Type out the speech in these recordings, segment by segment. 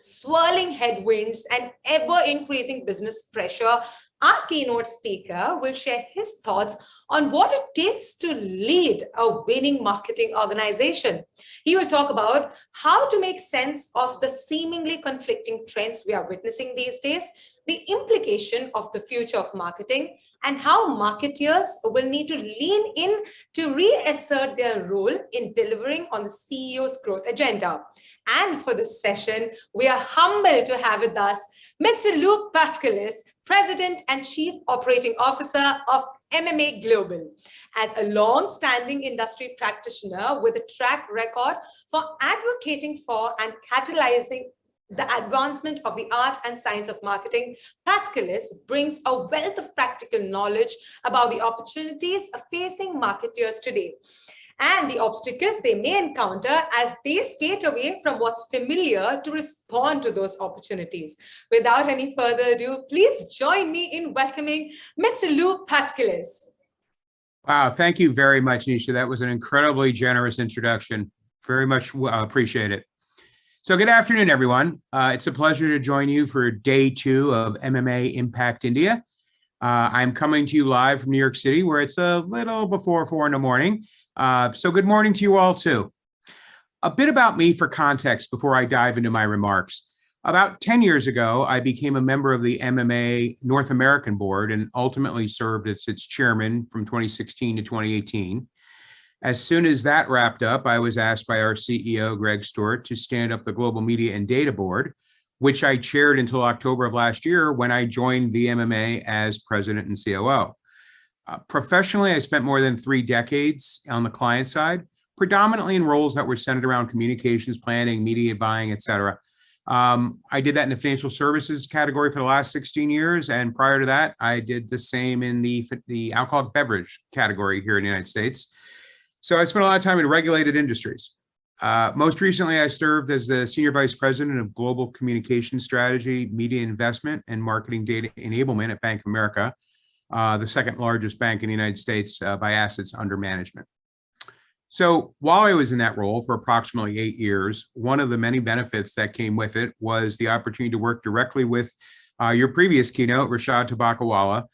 swirling headwinds and ever-increasing business pressure, our keynote speaker will share his thoughts on what it takes to lead a winning marketing organization. He will talk about how to make sense of the seemingly conflicting trends we are witnessing these days, the implication of the future of marketing, and how marketers will need to lean in to reassert their role in delivering on the CEO's growth agenda. And for this session, we are humbled to have with us Mr. Luke Paskalis, President and Chief Operating Officer of MMA Global. As a long-standing industry practitioner with a track record for advocating for and catalyzing the advancement of the art and science of marketing, Paskalis brings a wealth of practical knowledge about the opportunities facing marketers today and the obstacles they may encounter as they skate away from what's familiar to respond to those opportunities. Without any further ado, please join me in welcoming Mr. Luke Paskalis. Wow, thank you very much, Nisha. That was an incredibly generous introduction. Very much appreciate it. So good afternoon, everyone. It's a pleasure to join you for day 2 of MMA Impact India. I'm coming to you live from New York City, where it's a little before 4 in the morning. So good morning to you all too. A bit about me for context before I dive into my remarks. About 10 years ago, I became a member of the MMA North American board and ultimately served as its chairman from 2016 to 2018. As soon as that wrapped up, I was asked by our CEO, Greg Stewart, to stand up the Global Media and Data Board, which I chaired until October of last year when I joined the MMA as president and COO. Professionally, I spent more than 3 decades on the client side, predominantly in roles that were centered around communications, planning, media buying, et cetera. I did that in the financial services category for the last 16 years. And prior to that, I did the same in the alcoholic beverage category here in the United States. So I spent a lot of time in regulated industries. Most recently, I served as the Senior Vice President of Global Communication Strategy, Media Investment, and Marketing Data Enablement at Bank of America, the second largest bank in the United States by assets under management. So while I was in that role for approximately 8 years, one of the many benefits that came with it was the opportunity to work directly with your previous keynote, Rashad Tabakawala.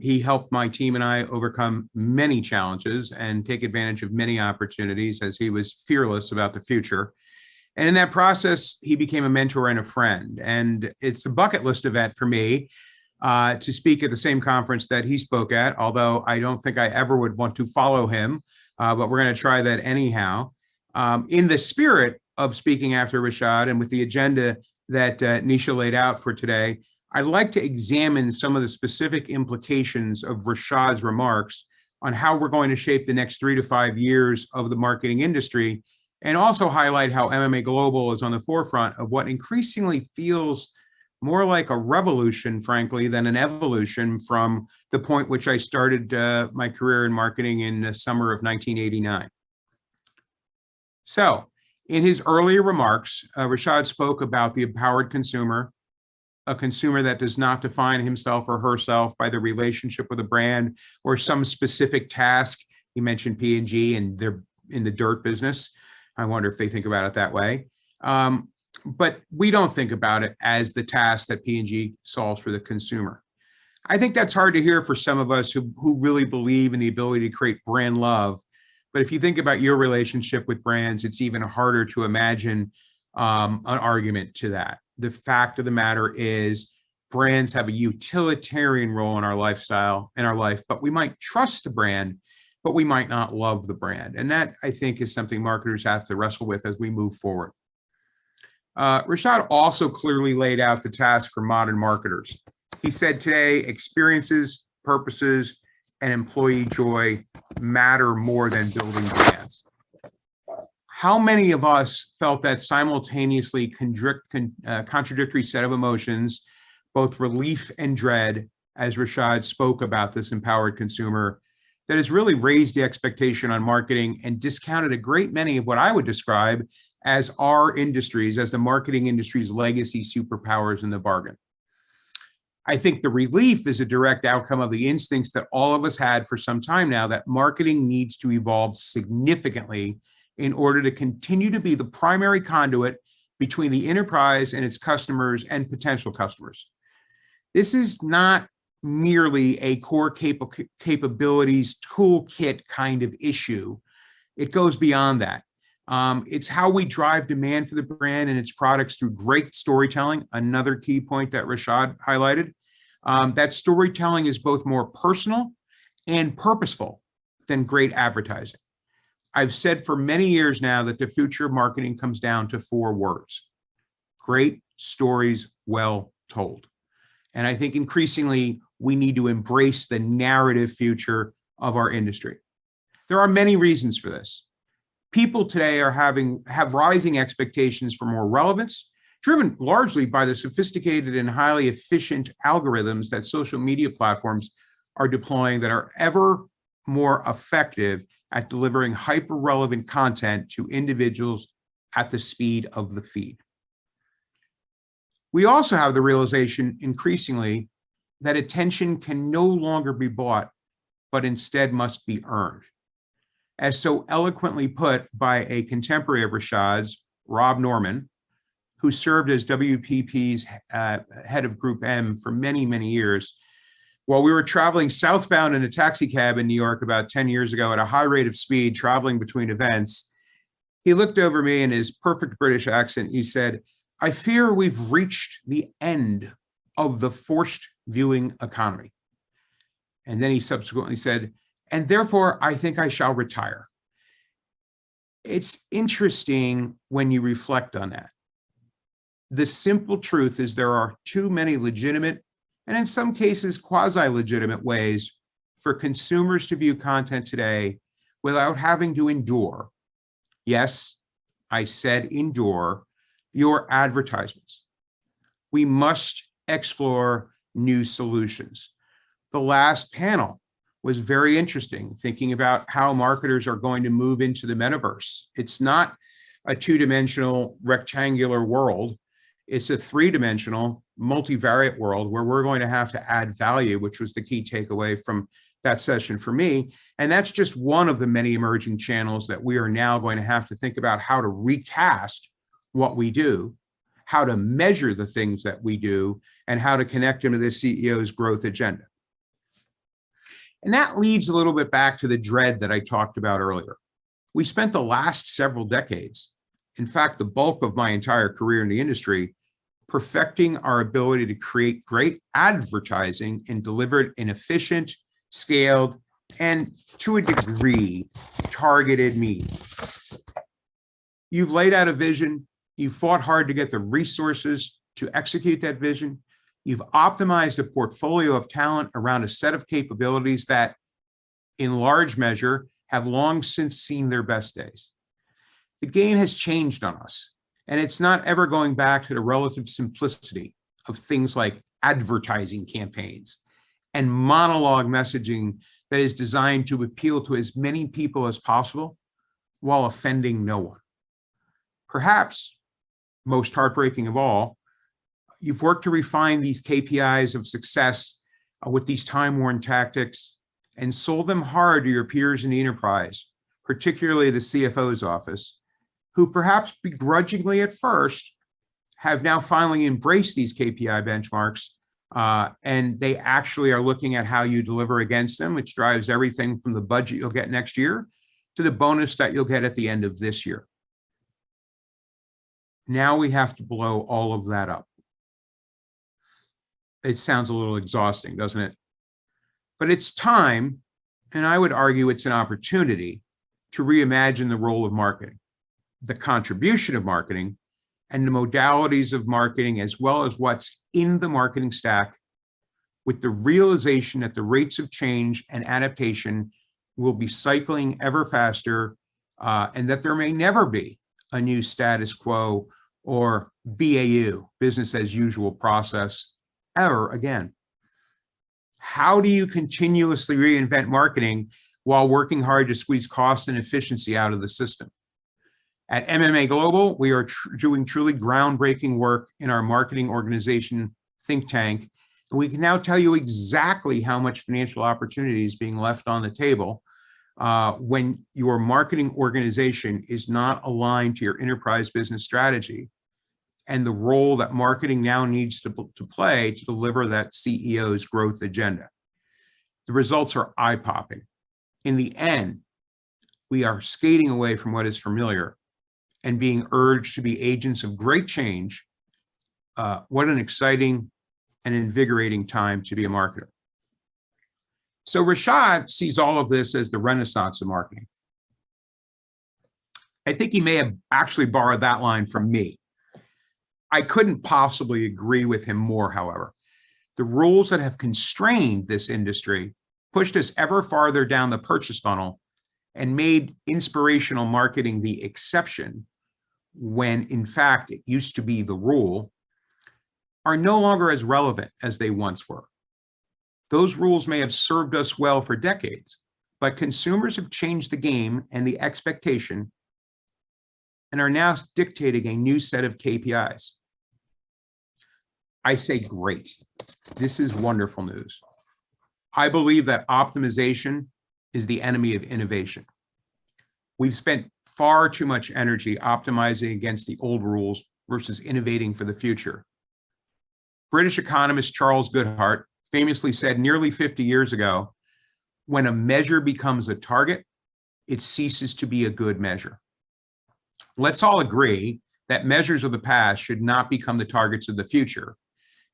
He helped my team and I overcome many challenges and take advantage of many opportunities as he was fearless about the future. And in that process, he became a mentor and a friend. And it's a bucket list event for me to speak at the same conference that he spoke at, although I don't think I ever would want to follow him, but we're going to try that anyhow. In the spirit of speaking after Rashad and with the agenda that Nisha laid out for today, I'd like to examine some of the specific implications of Rashad's remarks on how we're going to shape the next 3 to 5 years of the marketing industry, and also highlight how MMA Global is on the forefront of what increasingly feels more like a revolution, frankly, than an evolution from the point which I started my career in marketing in the summer of 1989. So in his earlier remarks, Rashad spoke about the empowered consumer, a consumer that does not define himself or herself by the relationship with a brand or some specific task. He mentioned P&G and they're in the dirt business. I wonder if they think about it that way. But we don't think about it as the task that P&G solves for the consumer. I think that's hard to hear for some of us who really believe in the ability to create brand love. But if you think about your relationship with brands, it's even harder to imagine an argument to that. The fact of the matter is brands have a utilitarian role in our lifestyle, in our life, but we might trust the brand, but we might not love the brand. And that, I think, is something marketers have to wrestle with as we move forward. Rashad also clearly laid out the task for modern marketers. He said today, experiences, purposes, and employee joy matter more than building brands. How many of us felt that simultaneously contradictory set of emotions, both relief and dread, as Rashad spoke about this empowered consumer, that has really raised the expectation on marketing and discounted a great many of what I would describe as our industries, as the marketing industry's legacy superpowers in the bargain? I think the relief is a direct outcome of the instincts that all of us had for some time now, that marketing needs to evolve significantly in order to continue to be the primary conduit between the enterprise and its customers and potential customers. This is not merely a core capabilities toolkit kind of issue. It goes beyond that. It's how we drive demand for the brand and its products through great storytelling, another key point that Rashad highlighted. That storytelling is both more personal and purposeful than great advertising. I've said for many years now that the future of marketing comes down to 4 words: great stories well told. And I think increasingly we need to embrace the narrative future of our industry. There are many reasons for this. People today have rising expectations for more relevance, driven largely by the sophisticated and highly efficient algorithms that social media platforms are deploying that are ever more effective at delivering hyper-relevant content to individuals at the speed of the feed. We also have the realization increasingly that attention can no longer be bought, but instead must be earned. As so eloquently put by a contemporary of Rashad's, Rob Norman, who served as WPP's head of Group M for many, many years. While we were traveling southbound in a taxi cab in New York about 10 years ago at a high rate of speed, traveling between events, he looked over me in his perfect British accent. He said, "I fear we've reached the end of the forced viewing economy." And then he subsequently said, "And therefore, I think I shall retire." It's interesting when you reflect on that. The simple truth is there are too many legitimate, and in some cases, quasi-legitimate ways for consumers to view content today without having to endure, yes, I said endure, your advertisements. We must explore new solutions. The last panel was very interesting, thinking about how marketers are going to move into the metaverse. It's not a 2-dimensional rectangular world. It's a 3-dimensional multivariate world where we're going to have to add value, which was the key takeaway from that session for me. And that's just one of the many emerging channels that we are now going to have to think about how to recast what we do, how to measure the things that we do, and how to connect them to the CEO's growth agenda. And that leads a little bit back to the dread that I talked about earlier. We spent the last several decades, in fact, the bulk of my entire career in the industry, perfecting our ability to create great advertising and deliver it in efficient, scaled, and to a degree, targeted means. You've laid out a vision, you've fought hard to get the resources to execute that vision, you've optimized a portfolio of talent around a set of capabilities that, in large measure, have long since seen their best days. The game has changed on us, and it's not ever going back to the relative simplicity of things like advertising campaigns and monologue messaging that is designed to appeal to as many people as possible while offending no one. Perhaps, most heartbreaking of all, you've worked to refine these KPIs of success with these time-worn tactics and sold them hard to your peers in the enterprise, particularly the CFO's office, who perhaps begrudgingly at first have now finally embraced these KPI benchmarks, and they actually are looking at how you deliver against them, which drives everything from the budget you'll get next year to the bonus that you'll get at the end of this year. Now we have to blow all of that up. It sounds a little exhausting, doesn't it? But it's time, and I would argue it's an opportunity, to reimagine the role of marketing, the contribution of marketing, and the modalities of marketing, as well as what's in the marketing stack, with the realization that the rates of change and adaptation will be cycling ever faster, and that there may never be a new status quo or BAU, business as usual process, ever again. How do you continuously reinvent marketing while working hard to squeeze cost and efficiency out of the system? At MMA Global, we are doing truly groundbreaking work in our marketing organization think tank, and we can now tell you exactly how much financial opportunity is being left on the table when your marketing organization is not aligned to your enterprise business strategy and the role that marketing now needs to play to deliver that CEO's growth agenda. The results are eye-popping. In the end, we are skating away from what is familiar and being urged to be agents of great change. What an exciting and invigorating time to be a marketer. So Rashad sees all of this as the renaissance of marketing. I think he may have actually borrowed that line from me. I couldn't possibly agree with him more, however. The rules that have constrained this industry pushed us ever farther down the purchase funnel and made inspirational marketing the exception when, in fact, it used to be the rule, are no longer as relevant as they once were. Those rules may have served us well for decades, but consumers have changed the game and the expectation and are now dictating a new set of KPIs. I say great. This is wonderful news. I believe that optimization is the enemy of innovation. We've spent far too much energy optimizing against the old rules versus innovating for the future. British economist Charles Goodhart famously said nearly 50 years ago, when a measure becomes a target, it ceases to be a good measure. Let's all agree that measures of the past should not become the targets of the future,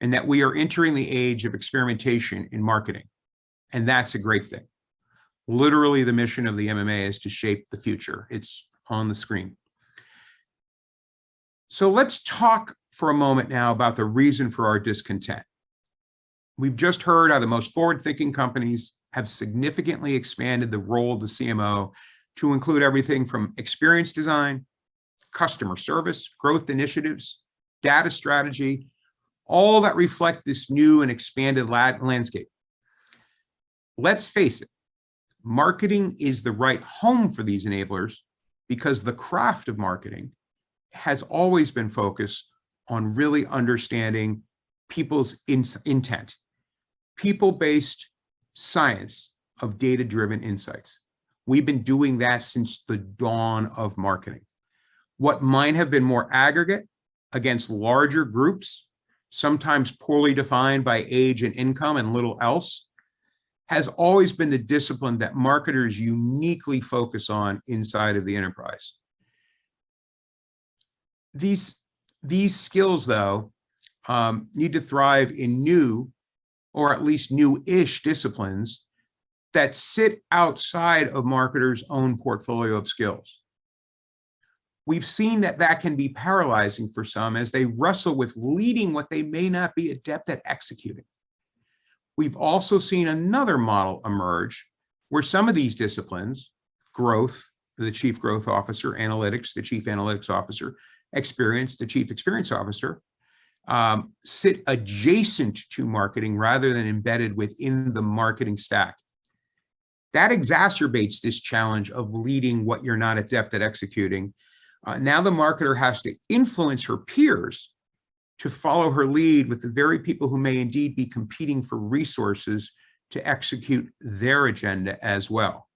and that we are entering the age of experimentation in marketing. And that's a great thing. Literally, the mission of the MMA is to shape the future. It's on the screen. So let's talk for a moment now about the reason for our discontent. We've just heard how the most forward-thinking companies have significantly expanded the role of the CMO to include everything from experience design, customer service, growth initiatives, data strategy, all that reflect this new and expanded landscape. Let's face it, marketing is the right home for these enablers because the craft of marketing has always been focused on really understanding people's intent, people-based science of data-driven insights. We've been doing that since the dawn of marketing. What might have been more aggregate against larger groups, sometimes poorly defined by age and income and little else, has always been the discipline that marketers uniquely focus on inside of the enterprise. These skills, though, need to thrive in new, or at least new-ish disciplines that sit outside of marketers' own portfolio of skills. We've seen that that can be paralyzing for some as they wrestle with leading what they may not be adept at executing. We've also seen another model emerge where some of these disciplines, growth, the chief growth officer, analytics, the chief analytics officer, experience, the chief experience officer, sit adjacent to marketing rather than embedded within the marketing stack. That exacerbates this challenge of leading what you're not adept at executing. Now the marketer has to influence her peers to follow her lead with the very people who may indeed be competing for resources to execute their agenda as well.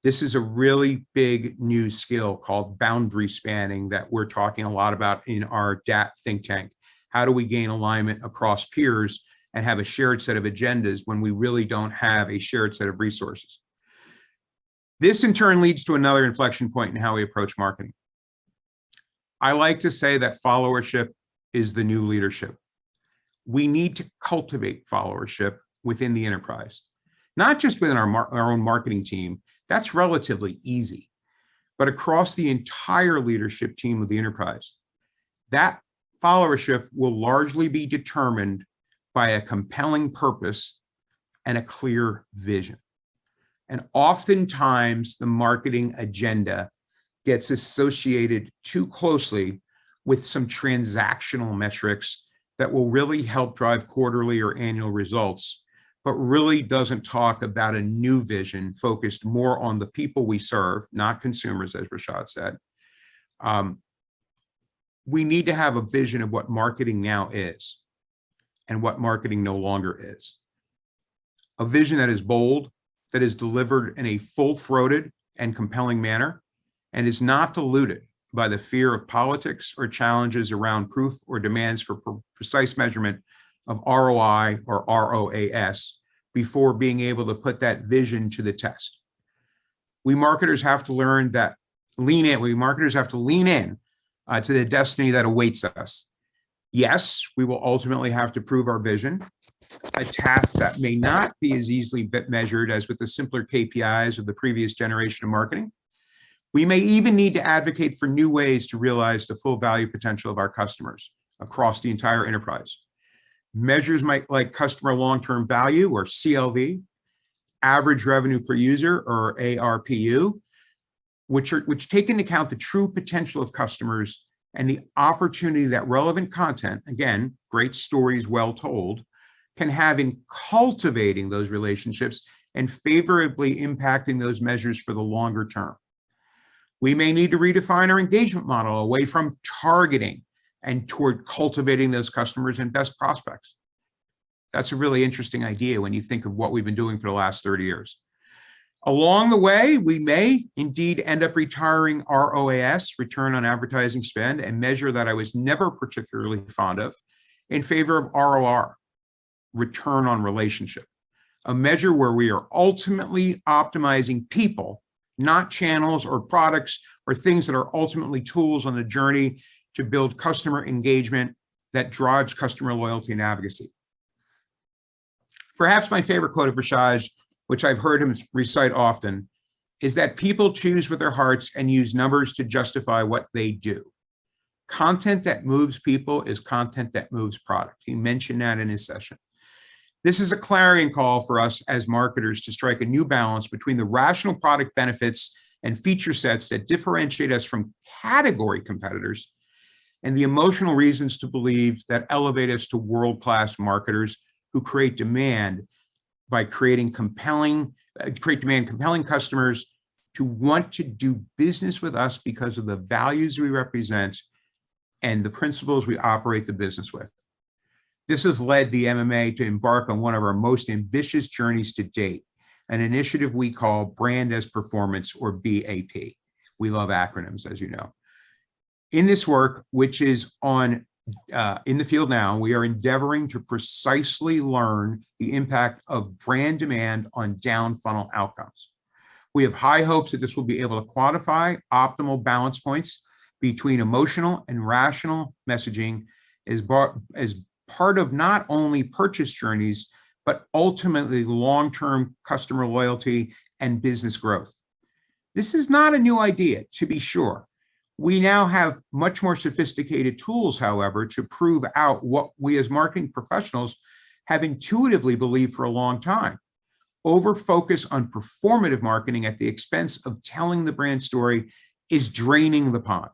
This is a really big new skill called boundary spanning that we're talking a lot about in our DAT think tank. How do we gain alignment across peers and have a shared set of agendas when we really don't have a shared set of resources? This in turn leads to another inflection point in how we approach marketing. I like to say that followership is the new leadership. We need to cultivate followership within the enterprise, not just within our own marketing team. That's relatively easy, but across the entire leadership team of the enterprise. That followership will largely be determined by a compelling purpose and a clear vision. And oftentimes the marketing agenda gets associated too closely with some transactional metrics that will really help drive quarterly or annual results, but really doesn't talk about a new vision focused more on the people we serve, not consumers, as Rashad said. We need to have a vision of what marketing now is and what marketing no longer is. A vision that is bold, that is delivered in a full-throated and compelling manner, and is not diluted by the fear of politics or challenges around proof or demands for precise measurement of ROI or ROAS before being able to put that vision to the test. We marketers have to learn that we marketers have to lean in to the destiny that awaits us. Yes, we will ultimately have to prove our vision, a task that may not be as easily measured as with the simpler KPIs of the previous generation of marketing. We may even need to advocate for new ways to realize the full value potential of our customers across the entire enterprise. Measures like customer long-term value, or CLV, average revenue per user, or ARPU, which take into account the true potential of customers and the opportunity that relevant content, again, great stories well told, can have in cultivating those relationships and favorably impacting those measures for the longer term. We may need to redefine our engagement model away from targeting and toward cultivating those customers and best prospects. That's a really interesting idea when you think of what we've been doing for the last 30 years. Along the way, we may indeed end up retiring ROAS, return on advertising spend, a measure that I was never particularly fond of, in favor of ROR, return on relationship, a measure where we are ultimately optimizing people, not channels or products or things that are ultimately tools on the journey to build customer engagement that drives customer loyalty and advocacy. Perhaps my favorite quote of Rashaj, which I've heard him recite often, is that people choose with their hearts and use numbers to justify what they do. Content that moves people is content that moves product. He mentioned that in his session. This is a clarion call for us as marketers to strike a new balance between the rational product benefits and feature sets that differentiate us from category competitors and the emotional reasons to believe that elevate us to world-class marketers who create demand by creating compelling customers to want to do business with us because of the values we represent and the principles we operate the business with. This has led the MMA to embark on one of our most ambitious journeys to date, an initiative we call Brand as Performance, or BAP. We love acronyms, as you know. In this work, which is on in the field now, we are endeavoring to precisely learn the impact of brand demand on down funnel outcomes. We have high hopes that this will be able to quantify optimal balance points between emotional and rational messaging as part of not only purchase journeys, but ultimately long-term customer loyalty and business growth. This is not a new idea, to be sure. We now have much more sophisticated tools, however, to prove out what we as marketing professionals have intuitively believed for a long time. Over-focus on performative marketing at the expense of telling the brand story is draining the pond.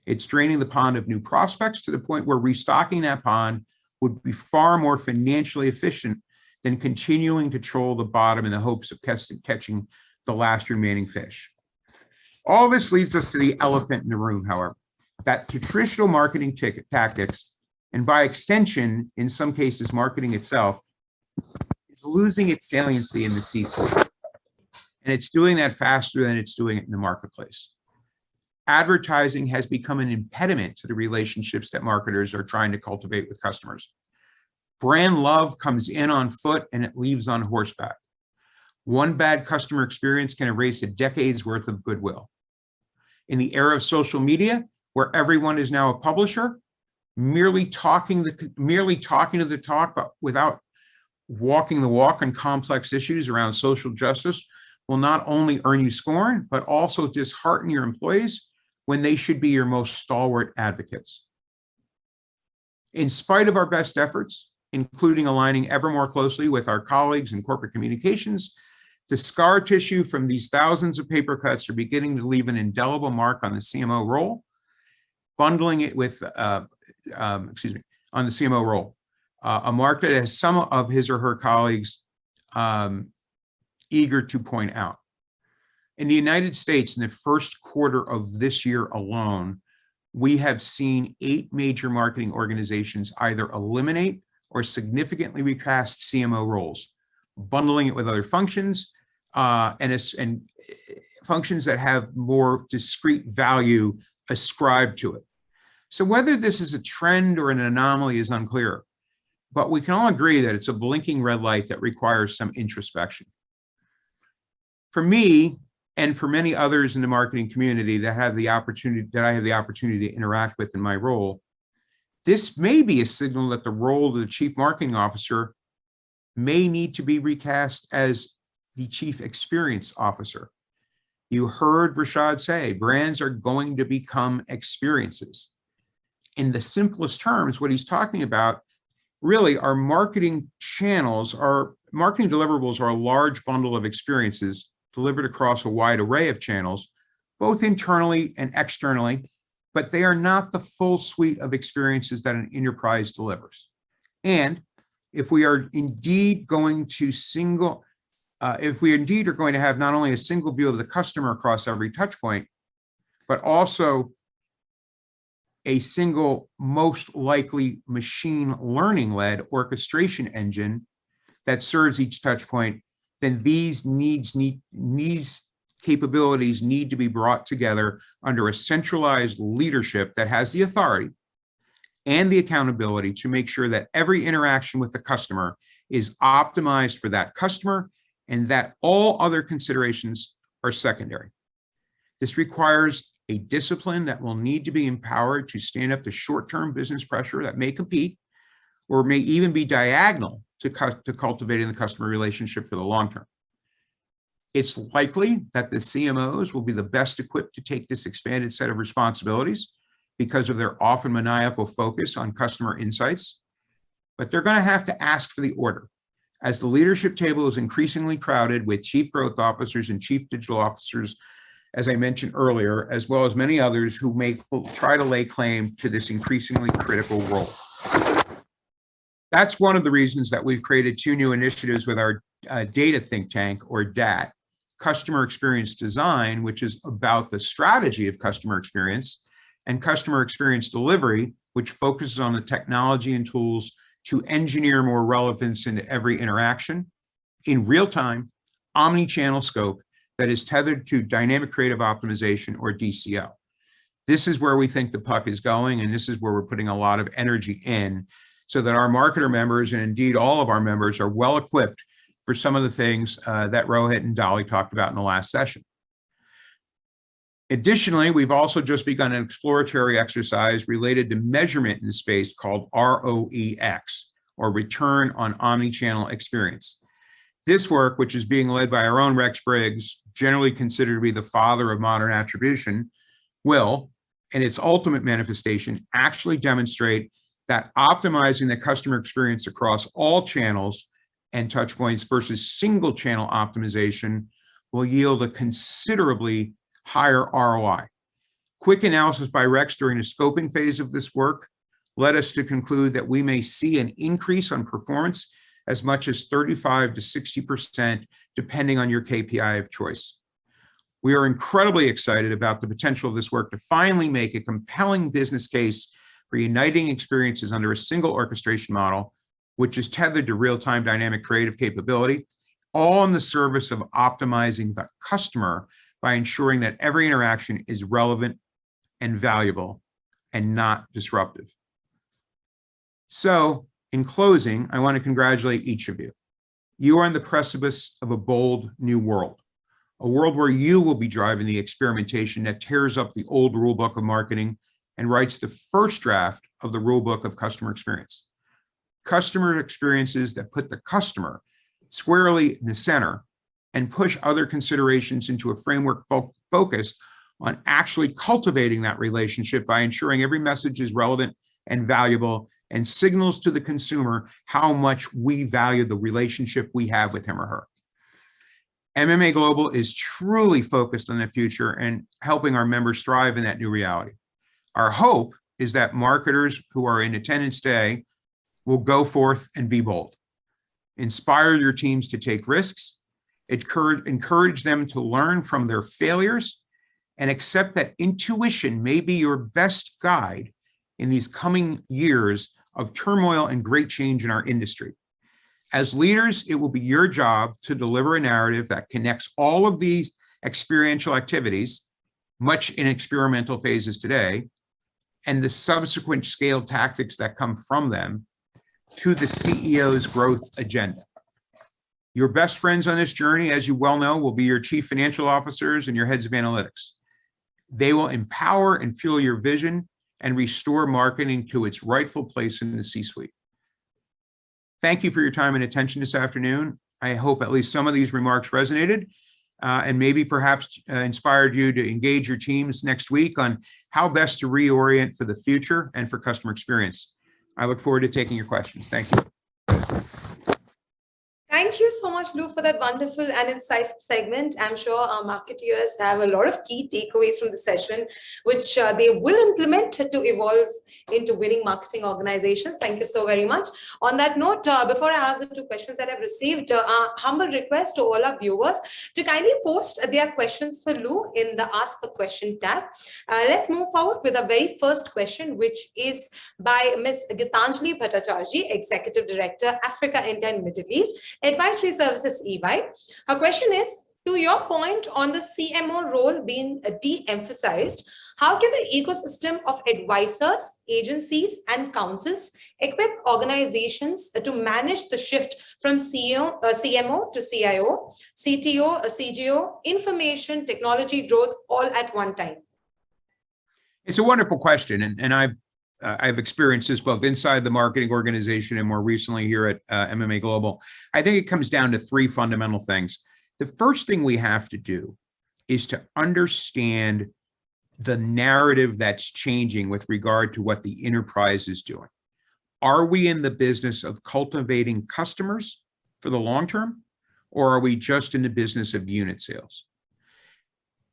It's draining the pond of new prospects to the point where restocking that pond would be far more financially efficient than continuing to troll the bottom in the hopes of catching the last remaining fish. All this leads us to the elephant in the room, however, that traditional marketing tactics, and by extension, in some cases, marketing itself, is losing its saliency in the C-suite. And it's doing that faster than it's doing it in the marketplace. Advertising has become an impediment to the relationships that marketers are trying to cultivate with customers. Brand love comes in on foot and it leaves on horseback. One bad customer experience can erase a decade's worth of goodwill. In the era of social media, where everyone is now a publisher, merely talking to the talk, but without walking the walk on complex issues around social justice, will not only earn you scorn, but also dishearten your employees when they should be your most stalwart advocates. In spite of our best efforts, including aligning ever more closely with our colleagues in corporate communications, the scar tissue from these thousands of paper cuts are beginning to leave an indelible mark on the CMO role, bundling it with, on the CMO role, a mark that has some of his or her colleagues eager to point out. In the United States, in the first quarter of this year alone, we have seen 8 major marketing organizations either eliminate or significantly recast CMO roles, bundling it with other functions and functions that have more discrete value ascribed to it. So whether this is a trend or an anomaly is unclear, but we can all agree that it's a blinking red light that requires some introspection. For me, and for many others in the marketing community that I have the opportunity to interact with in my role, this may be a signal that the role of the chief marketing officer may need to be recast as the chief experience officer. You heard Rashad say, brands are going to become experiences. In the simplest terms, what he's talking about really are marketing channels, our marketing deliverables are a large bundle of experiences delivered across a wide array of channels, both internally and externally, but they are not the full suite of experiences that an enterprise delivers. And if we are indeed going to have not only a single view of the customer across every touch point, but also a single, most likely machine learning-led orchestration engine that serves each touch point, then these capabilities need to be brought together under a centralized leadership that has the authority and the accountability to make sure that every interaction with the customer is optimized for that customer and that all other considerations are secondary. This requires a discipline that will need to be empowered to stand up to short-term business pressure that may compete or may even be diagonal to cultivating the customer relationship for the long term. It's likely that the CMOs will be the best equipped to take this expanded set of responsibilities because of their often maniacal focus on customer insights, but they're going to have to ask for the order. As the leadership table is increasingly crowded with chief growth officers and chief digital officers, as I mentioned earlier, as well as many others who may try to lay claim to this increasingly critical role. That's one of the reasons that we've created two new initiatives with our data think tank, or DAT, Customer Experience Design, which is about the strategy of customer experience, and Customer Experience Delivery, which focuses on the technology and tools to engineer more relevance into every interaction in real time, omni-channel scope that is tethered to dynamic creative optimization, or DCO. This is where we think the puck is going, and this is where we're putting a lot of energy in so that our marketer members, and indeed all of our members, are well equipped for some of the things that Rohit and Dolly talked about in the last session. Additionally, we've also just begun an exploratory exercise related to measurement in the space called ROEX, or Return on Omnichannel Experience. This work, which is being led by our own Rex Briggs, generally considered to be the father of modern attribution, will, in its ultimate manifestation, actually demonstrate that optimizing the customer experience across all channels and touch points versus single channel optimization will yield a considerably higher ROI. Quick analysis by Rex during the scoping phase of this work led us to conclude that we may see an increase on performance as much as 35 to 60%, depending on your KPI of choice. We are incredibly excited about the potential of this work to finally make a compelling business case for uniting experiences under a single orchestration model, which is tethered to real-time dynamic creative capability, all in the service of optimizing the customer by ensuring that every interaction is relevant and valuable and not disruptive. So, in closing, I want to congratulate each of you. You are on the precipice of a bold new world, a world where you will be driving the experimentation that tears up the old rulebook of marketing and writes the first draft of the rulebook of customer experience. Customer experiences that put the customer squarely in the center and push other considerations into a framework focused on actually cultivating that relationship by ensuring every message is relevant and valuable and signals to the consumer how much we value the relationship we have with him or her. MMA Global is truly focused on the future and helping our members thrive in that new reality. Our hope is that marketers who are in attendance today will go forth and be bold. Inspire your teams to take risks, encourage them to learn from their failures, and accept that intuition may be your best guide in these coming years of turmoil and great change in our industry. As leaders, it will be your job to deliver a narrative that connects all of these experiential activities much in experimental phases today, and the subsequent scale tactics that come from them to the CEO's growth agenda. Your best friends on this journey, as you well know, will be your chief financial officers and your heads of analytics. They will empower and fuel your vision and restore marketing to its rightful place in the C-suite. Thank you for your time and attention this afternoon. I hope at least some of these remarks resonated and maybe perhaps inspired you to engage your teams next week on how best to reorient for the future and for customer experience. I look forward to taking your questions. Thank you. Thank you so much, Lou, for that wonderful and insightful segment. I'm sure our marketeers have a lot of key takeaways from the session, which they will implement to evolve into winning marketing organizations. Thank you so very much. On that note, before I ask the two questions that I've received, a humble request to all our viewers to kindly post their questions for Lou in the Ask a Question tab. Let's move forward with the very first question, which is by Ms. Gitanjali Bhattacharjee, Executive Director, Africa, India, and Middle East, Advisory Services EY. Her question is, to your point on the CMO role being de-emphasized, how can the ecosystem of advisors, agencies, and councils equip organizations to manage the shift from CMO to CIO, CTO, CGO, information technology growth all at one time? It's a wonderful question, and I've experienced this both inside the marketing organization and more recently here at MMA Global. I think it comes down to three fundamental things. The first thing we have to do is to understand the narrative that's changing with regard to what the enterprise is doing. Are we in the business of cultivating customers for the long term, or are we just in the business of unit sales?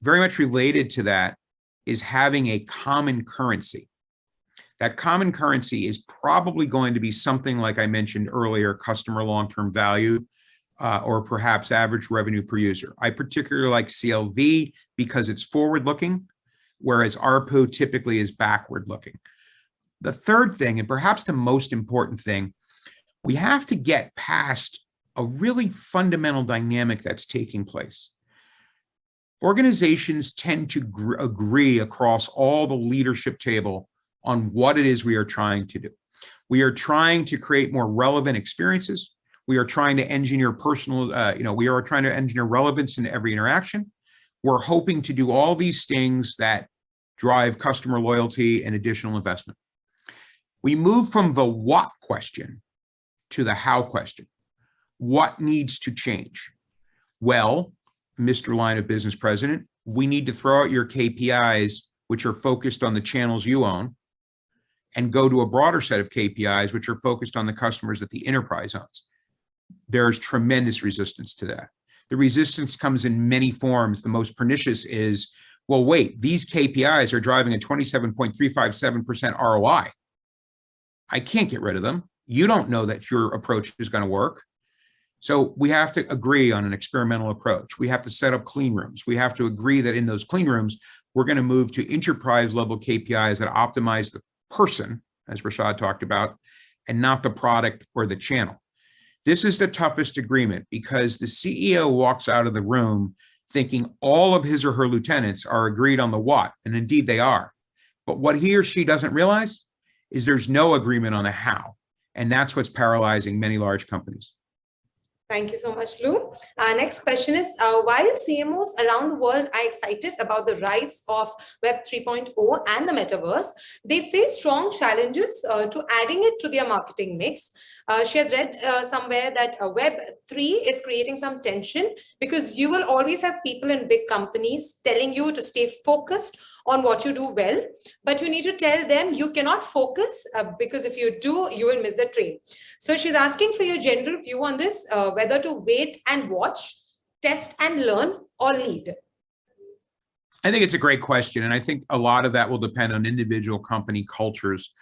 Very much related to that is having a common currency. That common currency is probably going to be something like I mentioned earlier, customer long-term value, or perhaps average revenue per user. I particularly like CLV because it's forward-looking, whereas ARPU typically is backward-looking. The third thing, and perhaps the most important thing, we have to get past a really fundamental dynamic that's taking place. Organizations tend to agree across all the leadership table on what it is we are trying to do. We are trying to create more relevant experiences. We are trying to engineer we are trying to engineer relevance in every interaction. We're hoping to do all these things that drive customer loyalty and additional investment. We move from the what question to the how question. What needs to change? Well, Mr. Line of Business President, we need to throw out your KPIs, which are focused on the channels you own, and go to a broader set of KPIs, which are focused on the customers that the enterprise owns. There's tremendous resistance to that. The resistance comes in many forms. The most pernicious is, well, wait, these KPIs are driving a 27.357% ROI. I can't get rid of them. You don't know that your approach is going to work. So we have to agree on an experimental approach. We have to set up clean rooms. We have to agree that in those clean rooms, we're going to move to enterprise level KPIs that optimize the person, as Rashad talked about, and not the product or the channel. This is the toughest agreement because the CEO walks out of the room thinking all of his or her lieutenants are agreed on the what, and indeed they are. But what he or she doesn't realize is there's no agreement on the how, and that's what's paralyzing many large companies. Thank you so much, Lou. Next question is, while CMOs around the world are excited about the rise of Web 3.0 and the metaverse, they face strong challenges to adding it to their marketing mix. She has read somewhere that Web 3 is creating some tension because you will always have people in big companies telling you to stay focused on what you do well, but you need to tell them you cannot focus because if you do, you will miss the train. So she's asking for your general view on this, whether to wait and watch, test and learn, or lead. I think it's a great question. And I think a lot of that will depend on individual company cultures.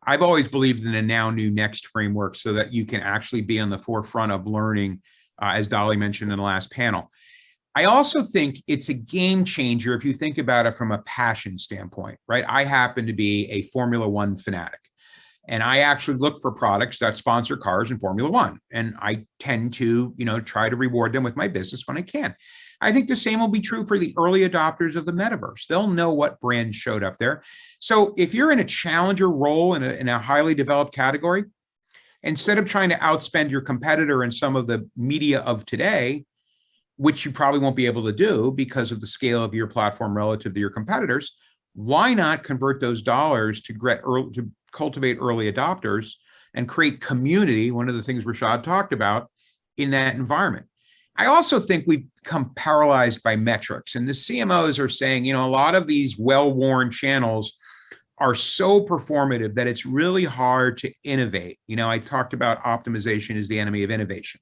I've always believed in a now, new, next framework so that you can actually be on the forefront of learning, as Dolly mentioned in the last panel. I also think it's a game changer if you think about it from a passion standpoint, right? I happen to be a Formula One fanatic. And I actually look for products that sponsor cars and Formula One. And I tend to, try to reward them with my business when I can. I think the same will be true for the early adopters of the metaverse. They'll know what brand showed up there. So if you're in a challenger role in a highly developed category, instead of trying to outspend your competitor in some of the media of today, which you probably won't be able to do because of the scale of your platform relative to your competitors, why not convert those dollars to cultivate early adopters and create community, one of the things Rashad talked about, in that environment. I also think we've become paralyzed by metrics, and the CMOs are saying, a lot of these well-worn channels are so performative that it's really hard to innovate. I talked about optimization is the enemy of innovation.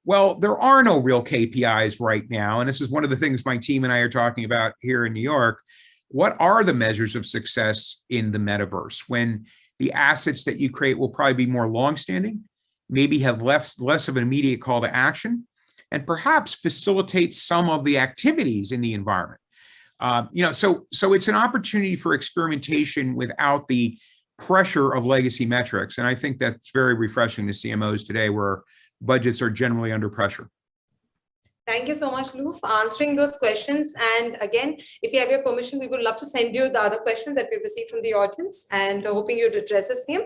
Well, there are no real KPIs right now, and this is one of the things my team and I are talking about here in New York. What are the measures of success in the metaverse when the assets that you create will probably be more longstanding, maybe have less of an immediate call to action, and perhaps facilitate some of the activities in the environment? So it's an opportunity for experimentation without the pressure of legacy metrics. And I think that's very refreshing to CMOs today, where budgets are generally under pressure. Thank you so much, Lou, for answering those questions. And again, if you have your permission, we would love to send you the other questions that we've received from the audience, and hoping you'd address the same.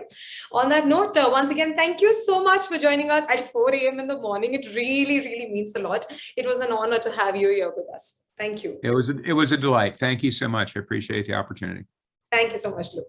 On that note, once again, thank you so much for joining us at 4 a.m. in the morning. It really, really means a lot. It was an honor to have you here with us. Thank you. It was a delight. Thank you so much. I appreciate the opportunity. Thank you so much, Lou.